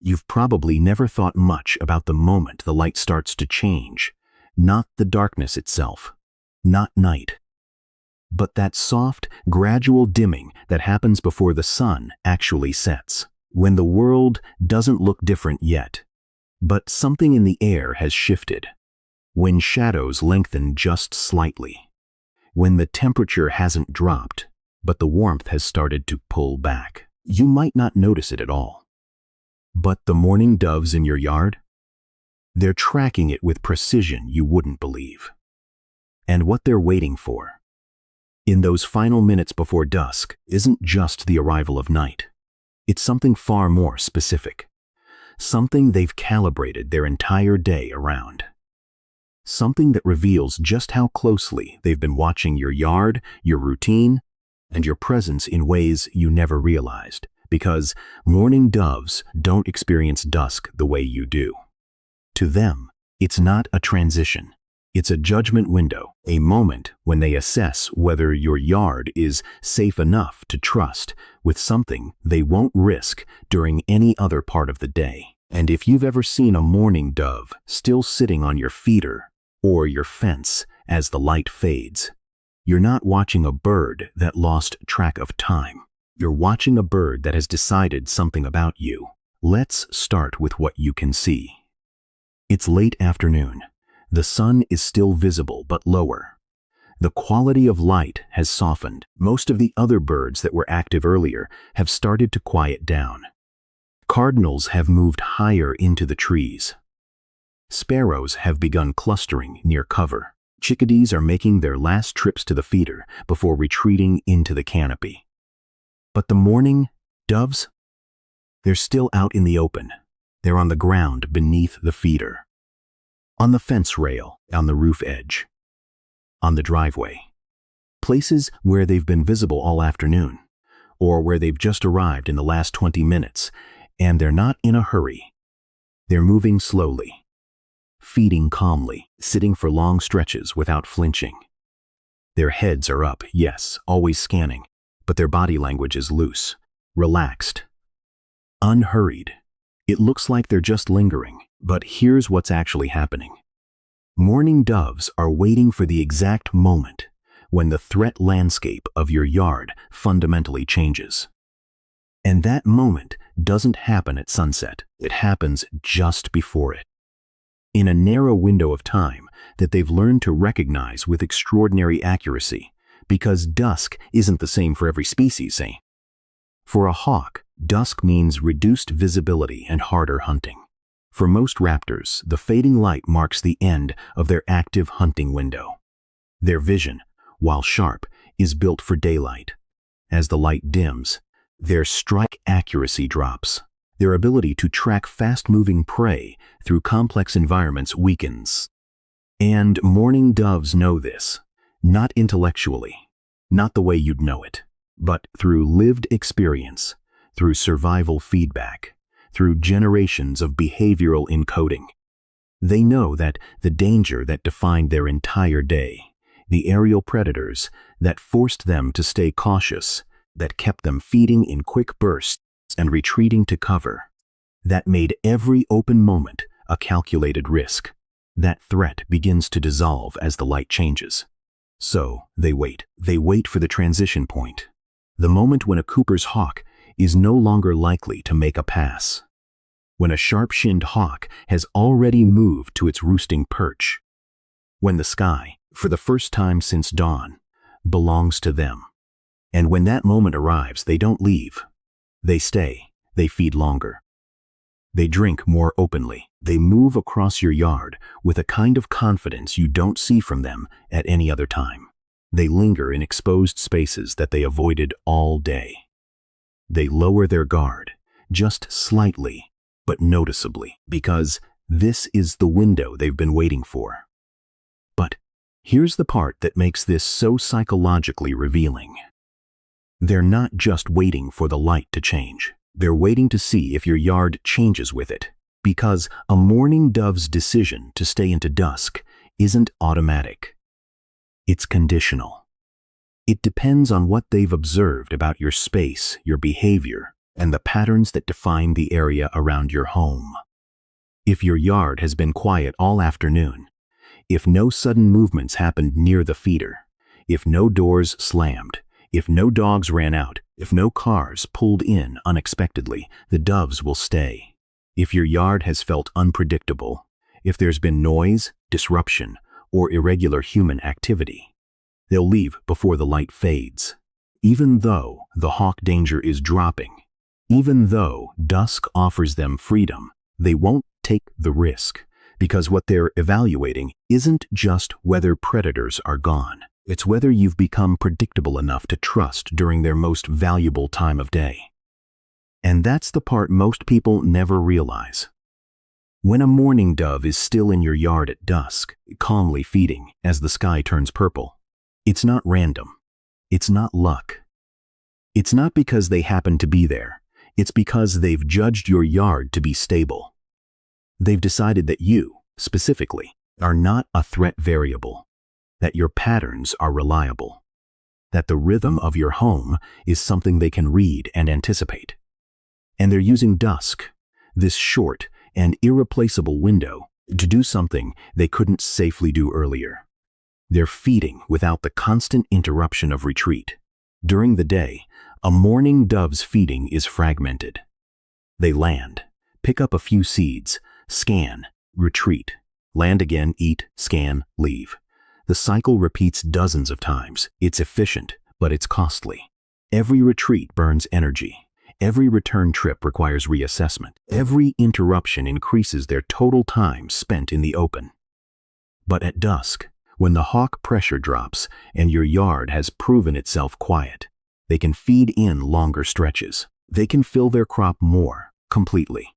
You've probably never thought much about the moment the light starts to change, not the darkness itself, not night, but that soft, gradual dimming that happens before the sun actually sets, when the world doesn't look different yet, but something in the air has shifted, when shadows lengthen just slightly, when the temperature hasn't dropped, but the warmth has started to pull back. You might not notice it at all. But the mourning doves in your yard? They're tracking it with precision you wouldn't believe. And what they're waiting for, in those final minutes before dusk, isn't just the arrival of night. It's something far more specific. Something they've calibrated their entire day around. Something that reveals just how closely they've been watching your yard, your routine, and your presence in ways you never realized, because mourning doves don't experience dusk the way you do. To them, it's not a transition. It's a judgment window, a moment when they assess whether your yard is safe enough to trust with something they won't risk during any other part of the day. And if you've ever seen a mourning dove still sitting on your feeder or your fence as the light fades, you're not watching a bird that lost track of time. You're watching a bird that has decided something about you. Let's start with what you can see. It's late afternoon. The sun is still visible but lower. The quality of light has softened. Most of the other birds that were active earlier have started to quiet down. Cardinals have moved higher into the trees. Sparrows have begun clustering near cover. Chickadees are making their last trips to the feeder before retreating into the canopy. But the mourning doves? They're still out in the open. They're on the ground beneath the feeder. On the fence rail, on the roof edge. On the driveway. Places where they've been visible all afternoon, or where they've just arrived in the last 20 minutes, and they're not in a hurry. They're moving slowly, feeding calmly, sitting for long stretches without flinching. Their heads are up, yes, always scanning, but their body language is loose, relaxed, unhurried. It looks like they're just lingering, but here's what's actually happening. Mourning doves are waiting for the exact moment when the threat landscape of your yard fundamentally changes. And that moment doesn't happen at sunset. It happens just before it. In a narrow window of time that they've learned to recognize with extraordinary accuracy, because dusk isn't the same for every species, eh? For a hawk, dusk means reduced visibility and harder hunting. For most raptors, the fading light marks the end of their active hunting window. Their vision, while sharp, is built for daylight. As the light dims, their strike accuracy drops. Their ability to track fast-moving prey through complex environments weakens. And mourning doves know this, not intellectually, not the way you'd know it, but through lived experience, through survival feedback, through generations of behavioral encoding. They know that the danger that defined their entire day, the aerial predators that forced them to stay cautious, that kept them feeding in quick bursts and retreating to cover, that made every open moment a calculated risk, that threat begins to dissolve as the light changes. So they wait. They wait for the transition point, the moment when a Cooper's hawk is no longer likely to make a pass, when a sharp-shinned hawk has already moved to its roosting perch, when the sky, for the first time since dawn, belongs to them. And when that moment arrives, they don't leave. They stay. They feed longer. They drink more openly. They move across your yard with a kind of confidence you don't see from them at any other time. They linger in exposed spaces that they avoided all day. They lower their guard, just slightly, but noticeably, because this is the window they've been waiting for. But here's the part that makes this so psychologically revealing. They're not just waiting for the light to change. They're waiting to see if your yard changes with it, because a mourning dove's decision to stay into dusk isn't automatic. It's conditional. It depends on what they've observed about your space, your behavior, and the patterns that define the area around your home. If your yard has been quiet all afternoon, if no sudden movements happened near the feeder, if no doors slammed, if no dogs ran out, if no cars pulled in unexpectedly, the doves will stay. If your yard has felt unpredictable, if there's been noise, disruption, or irregular human activity, they'll leave before the light fades. Even though the hawk danger is dropping, even though dusk offers them freedom, they won't take the risk, because what they're evaluating isn't just whether predators are gone. It's whether you've become predictable enough to trust during their most valuable time of day. And that's the part most people never realize. When a mourning dove is still in your yard at dusk, calmly feeding as the sky turns purple, it's not random. It's not luck. It's not because they happen to be there. It's because they've judged your yard to be stable. They've decided that you, specifically, are not a threat variable, that your patterns are reliable, that the rhythm of your home is something they can read and anticipate. And they're using dusk, this short and irreplaceable window, to do something they couldn't safely do earlier. They're feeding without the constant interruption of retreat. During the day, a mourning dove's feeding is fragmented. They land, pick up a few seeds, scan, retreat, land again, eat, scan, leave. The cycle repeats dozens of times. It's efficient, but it's costly. Every retreat burns energy. Every return trip requires reassessment. Every interruption increases their total time spent in the open. But at dusk, when the hawk pressure drops and your yard has proven itself quiet, they can feed in longer stretches. They can fill their crop more completely.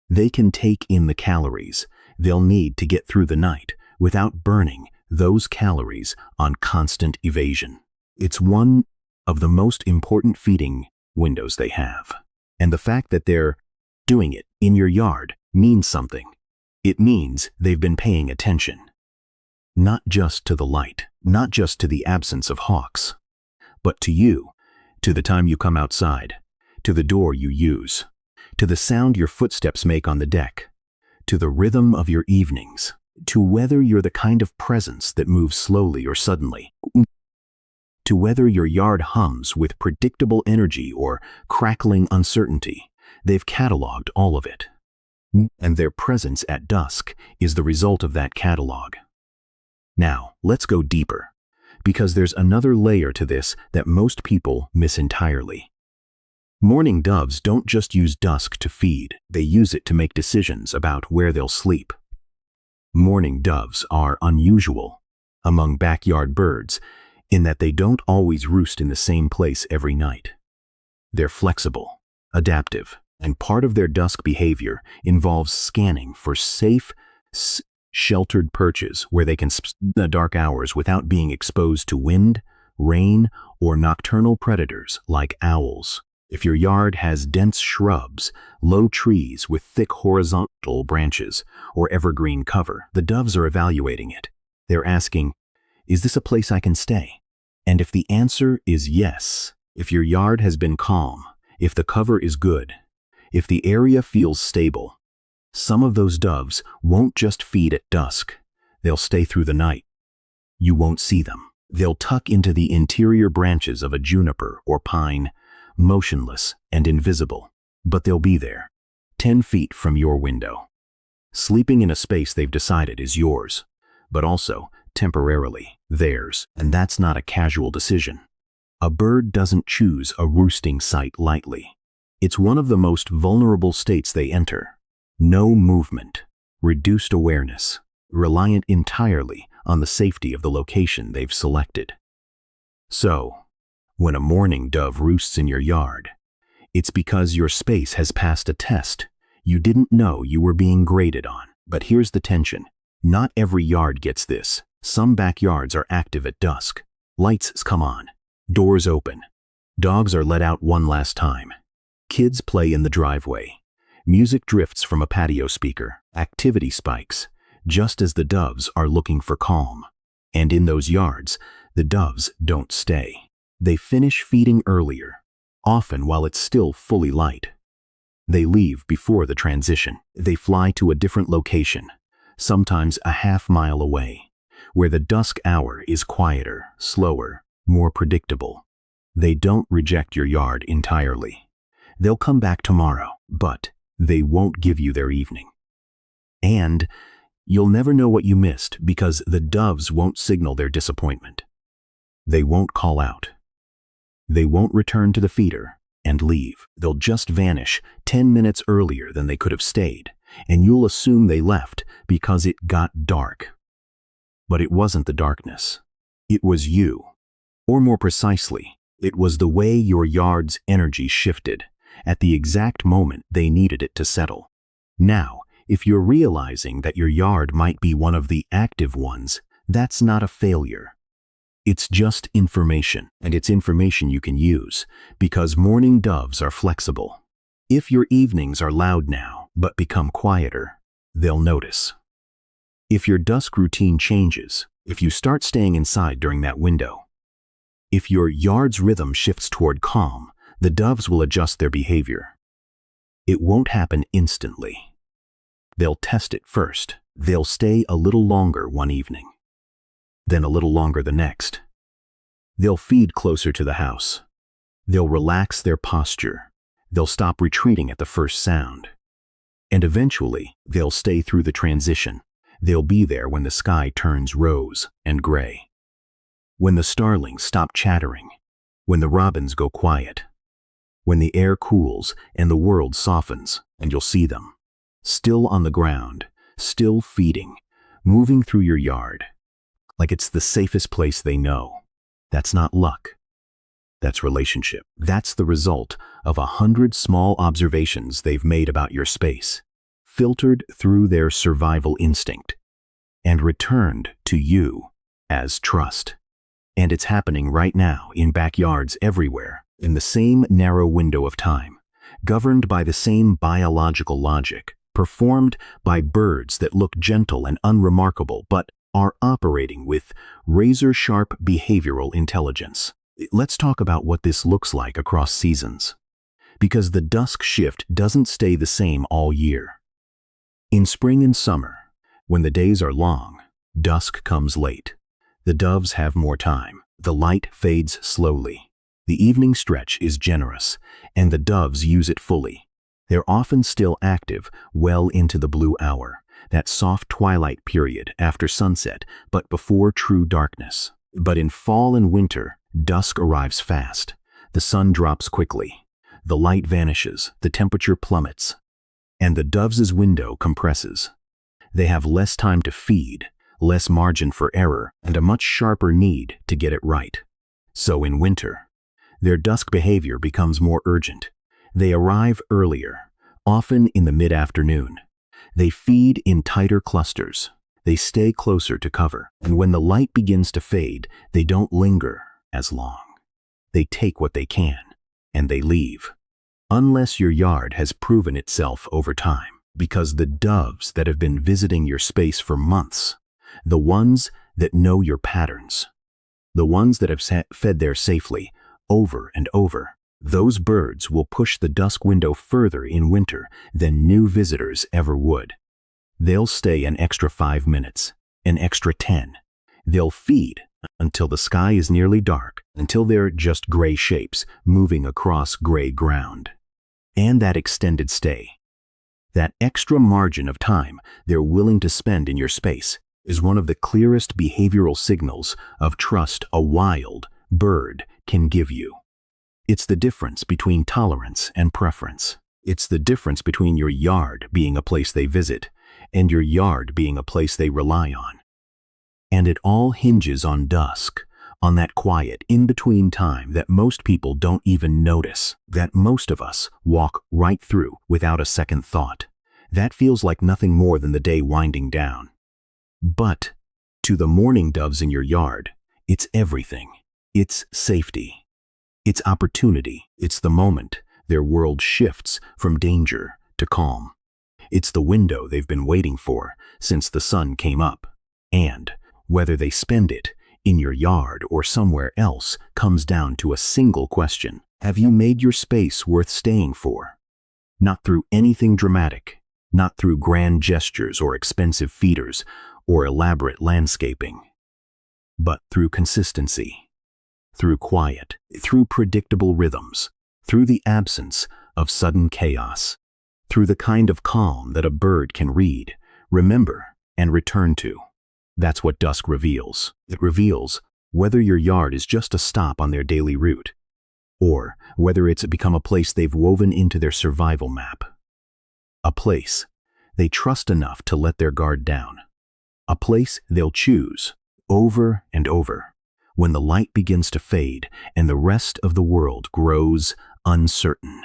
They can take in the calories they'll need to get through the night without burning those calories on constant evasion. It's one of the most important feeding windows they have. And the fact that they're doing it in your yard means something. It means they've been paying attention. Not just to the light, not just to the absence of hawks, but to you, to the time you come outside, to the door you use, to the sound your footsteps make on the deck, to the rhythm of your evenings, to whether you're the kind of presence that moves slowly or suddenly, to whether your yard hums with predictable energy or crackling uncertainty. They've cataloged all of it. And their presence at dusk is the result of that catalog. Now, let's go deeper, because there's another layer to this that most people miss entirely. Mourning doves don't just use dusk to feed, they use it to make decisions about where they'll sleep. Mourning doves are unusual among backyard birds in that they don't always roost in the same place every night. They're flexible, adaptive, and part of their dusk behavior involves scanning for safe, sheltered perches where they can spend the dark hours without being exposed to wind, rain, or nocturnal predators like owls. If your yard has dense shrubs, low trees with thick horizontal branches, or evergreen cover, the doves are evaluating it. They're asking, is this a place I can stay? And if the answer is yes, if your yard has been calm, if the cover is good, if the area feels stable, some of those doves won't just feed at dusk. They'll stay through the night. You won't see them. They'll tuck into the interior branches of a juniper or pine, motionless and invisible, but they'll be there, 10 feet from your window, sleeping in a space they've decided is yours, but also temporarily theirs. And that's not a casual decision. A bird doesn't choose a roosting site lightly. It's one of the most vulnerable states they enter. No movement, reduced awareness, reliant entirely on the safety of the location they've selected. So, when a mourning dove roosts in your yard, it's because your space has passed a test you didn't know you were being graded on. But here's the tension. Not every yard gets this. Some backyards are active at dusk. Lights come on. Doors open. Dogs are let out one last time. Kids play in the driveway. Music drifts from a patio speaker. Activity spikes, just as the doves are looking for calm. And in those yards, the doves don't stay. They finish feeding earlier, often while it's still fully light. They leave before the transition. They fly to a different location, sometimes a half-mile away, where the dusk hour is quieter, slower, more predictable. They don't reject your yard entirely. They'll come back tomorrow, but they won't give you their evening. And you'll never know what you missed because the doves won't signal their disappointment. They won't call out. They won't return to the feeder and leave. They'll just vanish 10 minutes earlier than they could have stayed, and you'll assume they left because it got dark. But it wasn't the darkness. It was you. Or more precisely, it was the way your yard's energy shifted at the exact moment they needed it to settle. Now, if you're realizing that your yard might be one of the active ones, that's not a failure. It's just information, and it's information you can use, because mourning doves are flexible. If your evenings are loud now, but become quieter, they'll notice. If your dusk routine changes, if you start staying inside during that window, if your yard's rhythm shifts toward calm, the doves will adjust their behavior. It won't happen instantly. They'll test it first. They'll stay a little longer one evening, then a little longer the next. They'll feed closer to the house. They'll relax their posture. They'll stop retreating at the first sound. And eventually, they'll stay through the transition. They'll be there when the sky turns rose and gray, when the starlings stop chattering, when the robins go quiet, when the air cools and the world softens, and you'll see them, still on the ground, still feeding, moving through your yard, like it's the safest place they know. That's not luck. That's relationship. That's the result of 100 small observations they've made about your space, filtered through their survival instinct, and returned to you as trust. And it's happening right now in backyards everywhere, in the same narrow window of time, governed by the same biological logic, performed by birds that look gentle and unremarkable but are operating with razor-sharp behavioral intelligence. Let's talk about what this looks like across seasons, because the dusk shift doesn't stay the same all year. In spring and summer, when the days are long, dusk comes late. The doves have more time. The light fades slowly. The evening stretch is generous, and the doves use it fully. They're often still active well into the blue hour, that soft twilight period after sunset, but before true darkness. But in fall and winter, dusk arrives fast. The sun drops quickly. The light vanishes, the temperature plummets, and the doves' window compresses. They have less time to feed, less margin for error, and a much sharper need to get it right. So in winter, their dusk behavior becomes more urgent. They arrive earlier, often in the mid-afternoon. They feed in tighter clusters. They stay closer to cover, and when the light begins to fade, they don't linger as long. They take what they can, and they leave. Unless your yard has proven itself over time, because the doves that have been visiting your space for months, the ones that know your patterns, the ones that have fed there safely over and over, those birds will push the dusk window further in winter than new visitors ever would. They'll stay an extra 5 minutes, an extra 10. They'll feed until the sky is nearly dark, until they're just gray shapes moving across gray ground. And that extended stay, that extra margin of time they're willing to spend in your space, is one of the clearest behavioral signals of trust a wild bird can give you. It's the difference between tolerance and preference. It's the difference between your yard being a place they visit and your yard being a place they rely on. And it all hinges on dusk, on that quiet in-between time that most people don't even notice, that most of us walk right through without a second thought. That feels like nothing more than the day winding down. But to the mourning doves in your yard, it's everything. It's safety. It's opportunity. It's the moment their world shifts from danger to calm. It's the window they've been waiting for since the sun came up. And whether they spend it in your yard or somewhere else comes down to a single question. Have you made your space worth staying for? Not through anything dramatic, not through grand gestures or expensive feeders or elaborate landscaping, but through consistency, through quiet, through predictable rhythms, through the absence of sudden chaos, through the kind of calm that a bird can read, remember, and return to. That's what dusk reveals. It reveals whether your yard is just a stop on their daily route, or whether it's become a place they've woven into their survival map. A place they trust enough to let their guard down. A place they'll choose over and over when the light begins to fade and the rest of the world grows uncertain.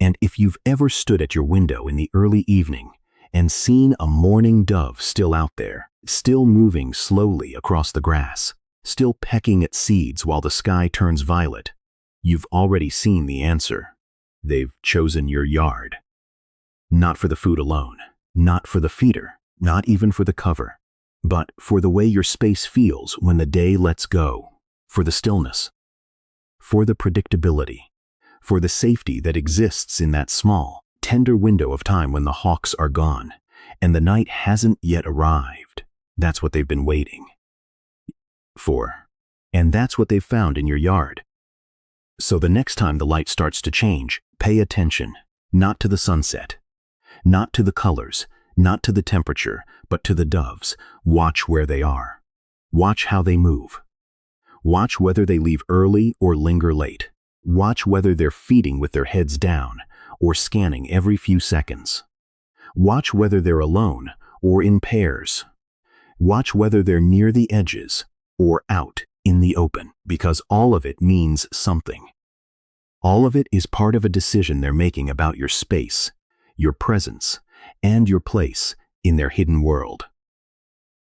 And if you've ever stood at your window in the early evening and seen a mourning dove still out there, still moving slowly across the grass, still pecking at seeds while the sky turns violet, you've already seen the answer. They've chosen your yard. Not for the food alone, not for the feeder, not even for the cover, but for the way your space feels when the day lets go, for the stillness, for the predictability, for the safety that exists in that small, tender window of time when the hawks are gone and the night hasn't yet arrived. That's what they've been waiting for. And that's what they've found in your yard. So the next time the light starts to change, pay attention, not to the sunset, not to the colors, not to the temperature, but to the doves. Watch where they are. Watch how they move. Watch whether they leave early or linger late. Watch whether they're feeding with their heads down or scanning every few seconds. Watch whether they're alone or in pairs. Watch whether they're near the edges or out in the open, because all of it means something. All of it is part of a decision they're making about your space, your presence, and your place in their hidden world.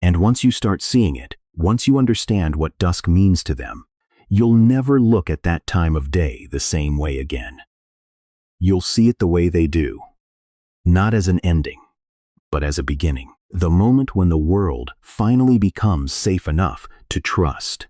And once you start seeing it, once you understand what dusk means to them, you'll never look at that time of day the same way again. You'll see it the way they do, not as an ending, but as a beginning. The moment when the world finally becomes safe enough to trust.